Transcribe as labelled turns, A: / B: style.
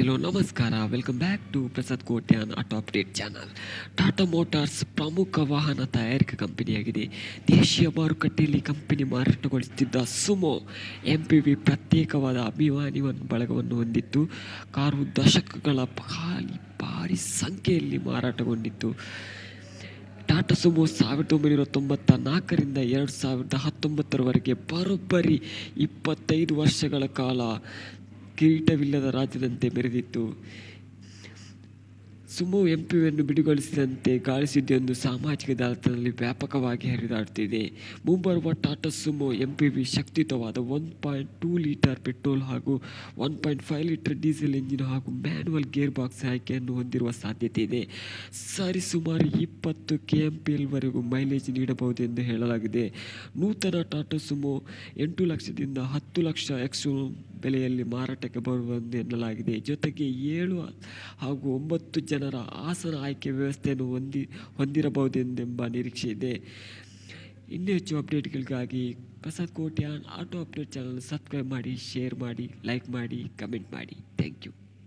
A: Hello ನಮಸ್ಕಾರ, welcome back to Prasad Kotian auto update channel. Tata motors ಪ್ರಮುಖ ವಾಹನ ತಯಾರಿಕಾ ಕಂಪನಿಯಾಗಿದೆ. ದೇಶೀಯ ಮಾರುಕಟ್ಟೆಯಲ್ಲಿ ಕಂಪನಿ ಮಾರಾಟಗೊಳಿಸುತ್ತಿದ್ದ ಸುಮೋ MPV ಪ್ರತ್ಯೇಕವಾದ ಅಭಿಮಾನಿ ಬಳಗವನ್ನು ಹೊಂದಿತ್ತು. ಕಾರು ದಶಕಗಳ ಭಾರಿ ಸಂಖ್ಯೆಯಲ್ಲಿ ಮಾರಾಟಗೊಂಡಿತ್ತು. ಟಾಟಾ ಸುಮೋ 1994ರಿಂದ 2019ರವರೆಗೆ ಬರೋಬ್ಬರಿ 25 ವರ್ಷಗಳ ಕಾಲ ಕಿರೀಟವಿಲ್ಲದ ರಾಜ್ಯದಂತೆ ಮೆರೆದಿತ್ತು. ಸುಮೋ MPVಯನ್ನು ಬಿಡುಗೊಳಿಸಿದಂತೆ ಗಾಳಿ ಸುದ್ದಿಯೊಂದು ಸಾಮಾಜಿಕ ಜಾಲತಾಣದಲ್ಲಿ ವ್ಯಾಪಕವಾಗಿ ಹರಿದಾಡುತ್ತಿದೆ. ಮುಂಬರುವ ಟಾಟಾ ಸುಮೋ MPV ಶಕ್ತಿಯುತವಾದ 1.2 ಲೀಟರ್ ಪೆಟ್ರೋಲ್ ಹಾಗೂ 1.5 ಲೀಟರ್ ಡೀಸೆಲ್ ಎಂಜಿನ್ ಹಾಗೂ ಮ್ಯಾನ್ಯುವಲ್ ಗೇರ್ ಬಾಕ್ಸ್ ಆಯ್ಕೆಯನ್ನು ಹೊಂದಿರುವ ಸಾಧ್ಯತೆ ಇದೆ. ಸರಿಸುಮಾರು 20 kmph ಮೈಲೇಜ್ ನೀಡಬಹುದೆಂದು ಹೇಳಲಾಗಿದೆ. ನೂತನ ಟಾಟಾ ಸುಮೋ 8 ಲಕ್ಷದಿಂದ 10 ಲಕ್ಷ ಎಕ್ಸ್-ಶೋರೂಮ್ ಬೆಲೆಯಲ್ಲಿ ಮಾರಾಟಕ್ಕೆ ಬರುವುದು ಎನ್ನಲಾಗಿದೆ. ಜೊತೆಗೆ 7 ಹಾಗೂ 9 ಜನರ ಆಸನ ಆಯ್ಕೆ ವ್ಯವಸ್ಥೆಯನ್ನು ಹೊಂದಿರಬಹುದೆಂಬ ನಿರೀಕ್ಷೆ ಇದೆ. ಇನ್ನೂ ಹೆಚ್ಚು ಅಪ್ಡೇಟ್ಗಳಿಗಾಗಿ Prasad Kotian auto update channel subscribe ಮಾಡಿ, ಶೇರ್ ಮಾಡಿ, ಲೈಕ್ ಮಾಡಿ, ಕಮೆಂಟ್ ಮಾಡಿ. Thank you.